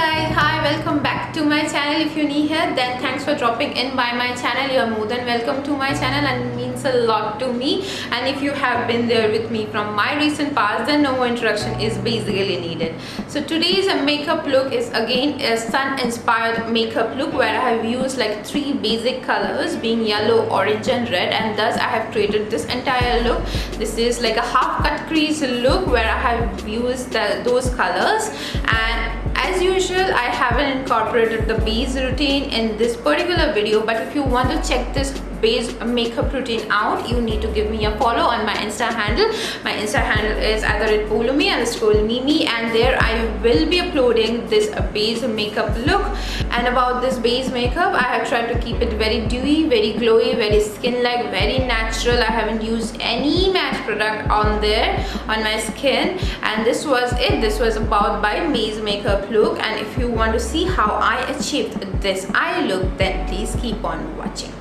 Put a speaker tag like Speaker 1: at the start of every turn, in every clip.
Speaker 1: guys, hi, welcome back to my channel. If you're new here, then thanks for dropping in by my channel. You're more than welcome to my channel and it means a lot to me. And if you have been there with me from my recent past, then no introduction is basically needed. So today's makeup look is again a sun inspired makeup look where I have used like 3 basic colors being yellow, orange and red, and thus I have created this entire look. This is like a half cut crease look where I have used those colors, and as usual I haven't incorporated the base routine in this particular video, but if you want to check this base makeup routine out, you need to give me a follow on my Insta handle. My Insta handle is either at Poulami_Mimi, and there I will be uploading this base makeup look. And about this base makeup, I have tried to keep it very dewy, very glowy, very skin like, very natural. I haven't used any matte product on there on my skin, and this was it. This was about my base makeup look, and if you want to see how I achieved this eye look, then please keep on watching.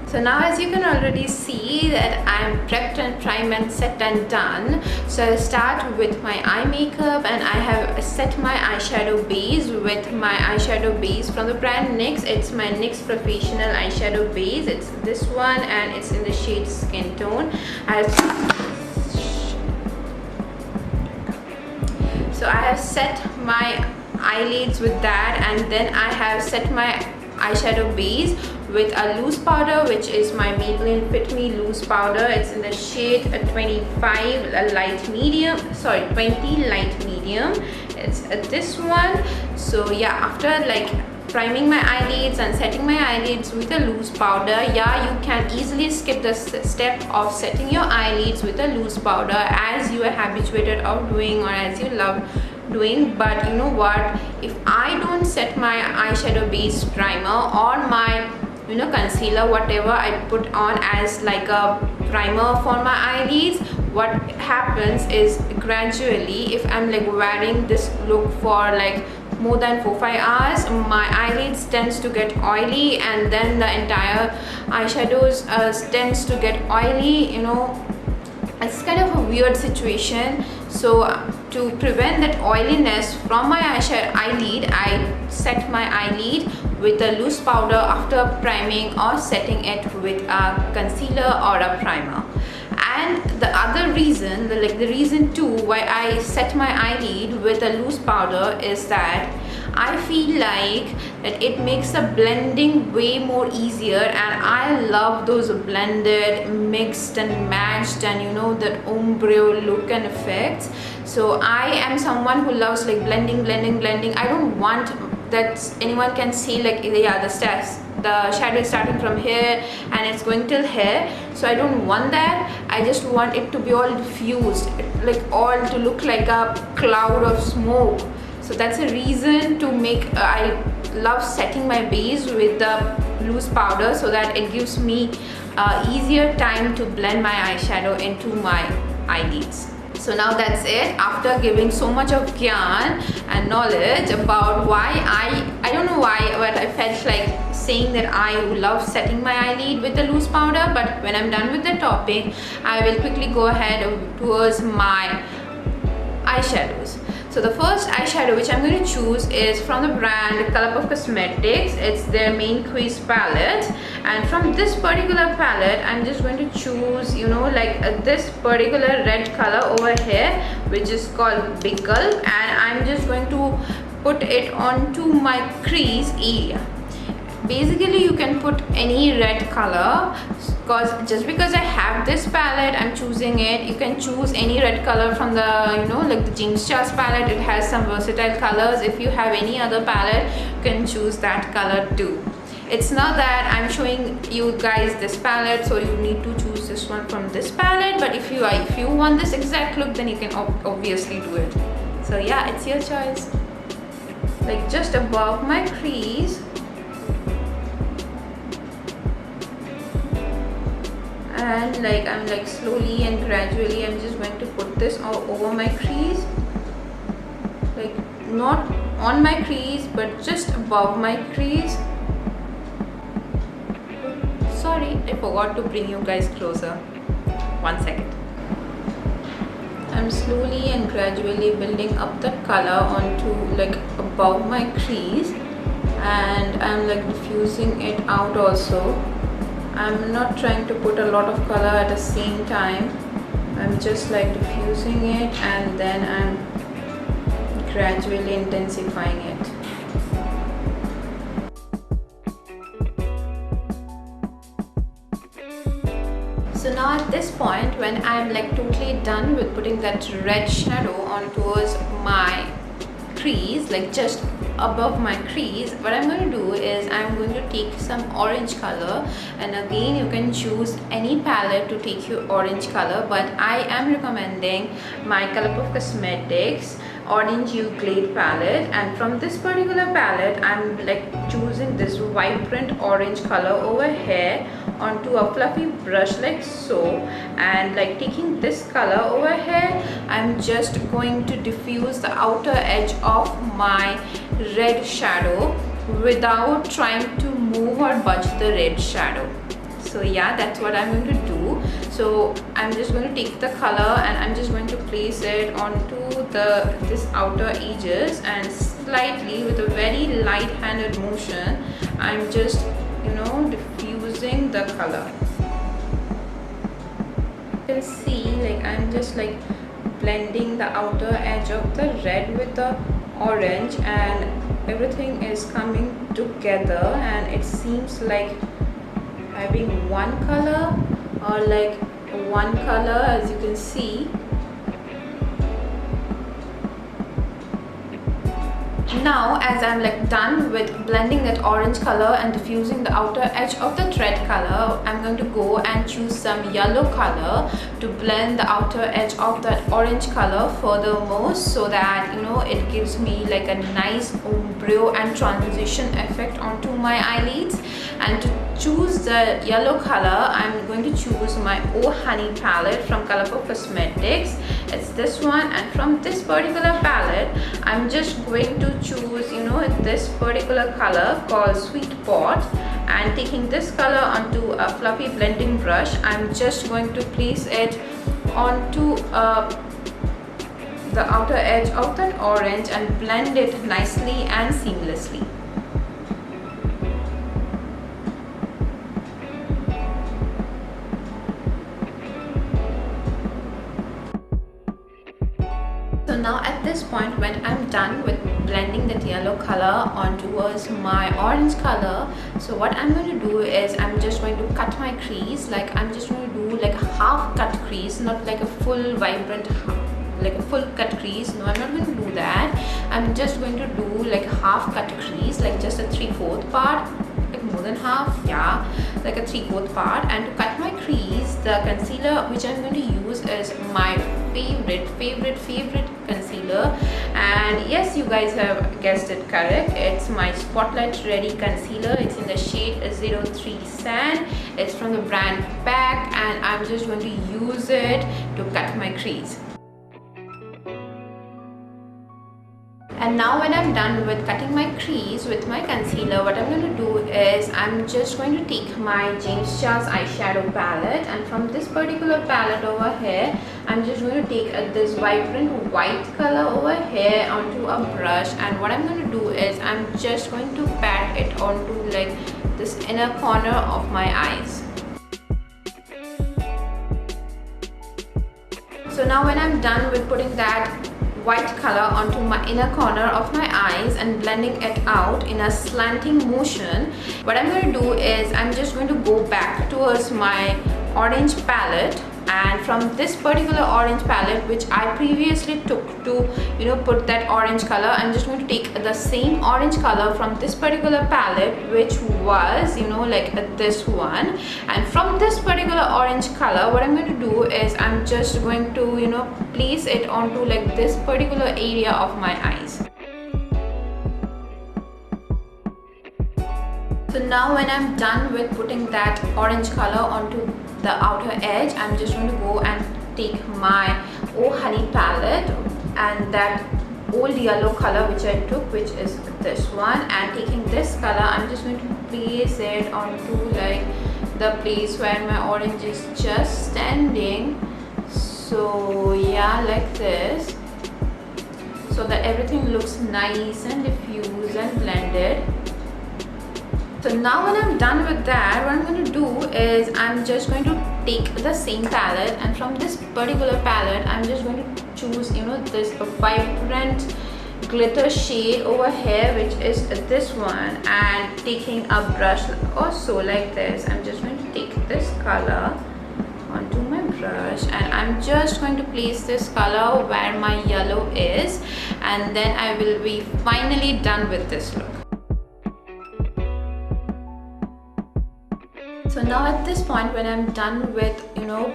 Speaker 1: So now as you can already see that I'm prepped and primed and set and done. So I'll start with my eye makeup, and I have set my eyeshadow base with my eyeshadow base from the brand NYX. It's my NYX Professional eyeshadow base. It's this one and it's in the shade SkinTone. So I have set my eyelids with that, and then I have set my eyeshadow base with a loose powder, which is my Maybelline FitMe loose powder. It's in the shade 25 light medium, sorry 20 light medium. It's this one. So yeah, after like priming my eyelids and setting my eyelids with a loose powder, yeah, you can easily skip the step of setting your eyelids with a loose powder as you are habituated of doing or as you love doing. But you know what, if I don't set my eyeshadow base primer or my concealer, whatever I put on as like a primer for my eyelids, what happens is gradually, if I'm like wearing this look for like more than 4-5 hours, my eyelids tends to get oily, and then the entire eyeshadows tends to get oily. It's kind of a weird situation. So to prevent that oiliness from my eyelid, I set my eyelid with a loose powder after priming or setting it with a concealer or a primer. And the other reason, the reason too why I set my eyelid with a loose powder is that I feel like that it makes the blending way more easier, and I love those blended, mixed and matched, and that ombre look and effects. So I am someone who loves like blending. I don't want that anyone can see like, yeah, the shadow is starting from here and it's going till here. So I don't want that. I just want it to be all diffused, like all to look like a cloud of smoke. So that's a reason to make I love setting my base with the loose powder, so that it gives me easier time to blend my eyeshadow into my eyelids. So now that's it. After giving so much of gyan and knowledge about why I don't know why, but I felt like saying that I love setting my eyelid with the loose powder. But when I'm done with the topic, I will quickly go ahead towards my eyeshadows. So the first eyeshadow which I'm going to choose is from the brand ColourPop Cosmetics. It's their main crease palette, and from this particular palette I'm just going to choose this particular red color over here, which is called Big Gulp, and I'm just going to put it onto my crease area. Basically you can put any red color, just because I have this palette I'm choosing it. You can choose any red color from the like the James Charles palette. It has some versatile colors. If you have any other palette, you can choose that color too. It's not that I'm showing you guys this palette so you need to choose this one from this palette, but if you want this exact look, then you can obviously do it. So yeah, it's your choice. Like just above my crease, and I'm like slowly and gradually I'm just going to put this all over my crease, like not on my crease but just above my crease. Sorry, I forgot to bring you guys closer. 1 second. I'm slowly and gradually building up that color onto like above my crease, and I'm like diffusing it out also. I'm not trying to put a lot of color at the same time. I'm just like diffusing it and then I'm gradually intensifying it. So now at this point, when I'm like totally done with putting that red shadow on towards my crease, like just above my crease, what I'm going to do is I'm going to take some orange color, and again you can choose any palette to take your orange color, but I am recommending my ColourPop Cosmetics Orange Hue Glade palette, and from this particular palette I'm like choosing this vibrant orange color over here onto a fluffy brush like so, and like taking this color over here, I'm just going to diffuse the outer edge of my red shadow without trying to move or budge the red shadow. So yeah, that's what I'm going to do. So I'm just going to take the color and I'm just going to place it onto this outer edges, and slightly with a very light handed motion I'm just diffusing the color. You can see like I'm just like blending the outer edge of the red with the orange, and everything is coming together, and it seems like having one color or like one color, as you can see. Now as I'm like done with blending that orange color and diffusing the outer edge of the red color, I'm going to go and choose some yellow color to blend the outer edge of that orange color furthermore, so that it gives me like a nice ombre and transition effect onto my eyelids. And to choose the yellow color, I'm going to choose my Oh Honey palette from ColourPop Cosmetics. It's this one, and from this particular palette I'm just going to choose this particular color called Sweet Pot, and taking this color onto a fluffy blending brush, I'm just going to place it onto the outer edge of that orange and blend it nicely and seamlessly. So now at this point, when I'm done with blending that yellow color on towards my orange color, so what I'm going to do is I'm just going to cut my crease. Like I'm just going to do like a half cut crease, not like a full vibrant like a full cut crease. No, I'm not going to do that. I'm just going to do like half cut crease, like just a 3/4 part, like more than half, yeah, like a 3/4 part. And to cut my crease, the concealer which I'm going to use is my favorite concealer, and yes, you guys have guessed it correct, it's my Spotlight Ready concealer. It's in the shade 03 Sand. It's from the brand Pac, and I'm just going to use it to cut my crease. And now when I'm done with cutting my crease with my concealer, what I'm going to do is I'm just going to take my James Charles eyeshadow palette, and from this particular palette over here, I'm just going to take this vibrant white color over here onto a brush, and what I'm going to do is I'm just going to pat it onto like this inner corner of my eyes. So now when I'm done with putting that white color onto my inner corner of my eyes and blending it out in a slanting motion, what I'm going to do is I'm just going to go back towards my orange palette, and from this particular orange palette which I previously took to put that orange color, I'm just going to take the same orange color from this particular palette, which was like this one, and from this particular orange color, what I'm going to do is I'm just going to place it onto like this particular area of my eyes. So now when I'm done with putting that orange color onto the outer edge, I'm just going to go and take my Oh Honey palette and that old yellow color which I took, which is this one, and taking this color, I'm just going to place it onto like the place where my orange is just standing. So So yeah, like this, so that everything looks nice and diffused and blended. So now when I'm done with that, what I'm going to do is I'm just going to take the same palette, and from this particular palette I'm just going to choose, you know, this vibrant glitter shade over here, which is this one, and taking a brush also like this, I'm just going to take this color onto my brush, and I'm just going to place this color where my yellow is, and then I will be finally done with this look. So now at this point, when I'm done with, you know,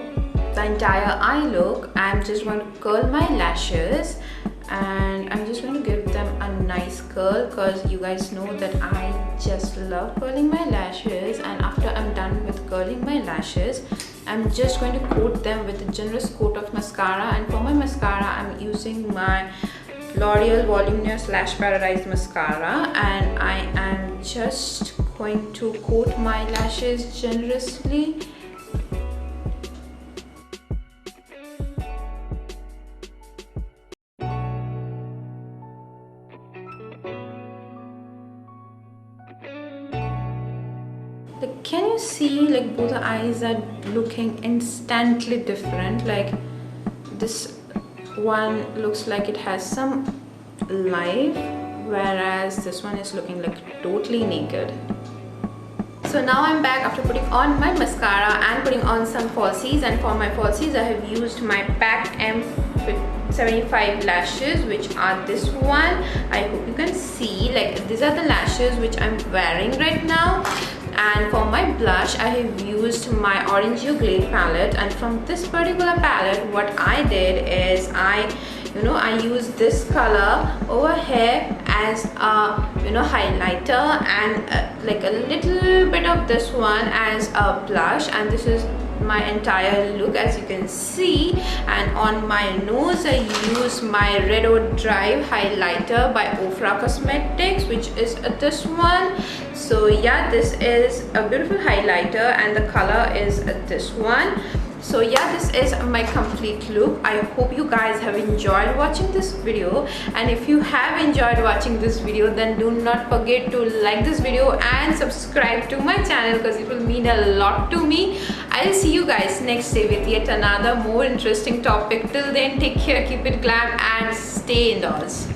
Speaker 1: the entire eye look, I'm just going to curl my lashes, and I'm just going to give them a nice curl, because you guys know that I just love curling my lashes. And after I'm done with curling my lashes, I'm just going to coat them with a generous coat of mascara. And for my mascara, I'm using my L'Oreal Voluminous Lash Paradise mascara, and I am just going to coat my lashes generously. Like, can you see, like, both the eyes are looking instantly different? Like, this one looks like it has some life, whereas this one is looking like totally naked. So now I'm back after putting on my mascara and putting on some falsies, and for my falsies I have used my Pac M77 lashes, which are this one. I hope you can see, like, these are the lashes which I'm wearing right now. And for my blush, I have used my Orangeo Glade palette, and from this particular palette what I did is I used this color over here as a, you know, highlighter, and like a little bit of this one as a blush, and this is my entire look, as you can see. And on my nose I use my Red Oat Drive highlighter by Ofra Cosmetics, which is this one. So yeah, this is a beautiful highlighter, and the color is this one. So yeah, this is my complete look. I hope you guys have enjoyed watching this video, and if you have enjoyed watching this video, then do not forget to like this video and subscribe to my channel, because it will mean a lot to me. I'll see you guys next day with yet another more interesting topic. Till then, take care, keep it glam, and stay indoors.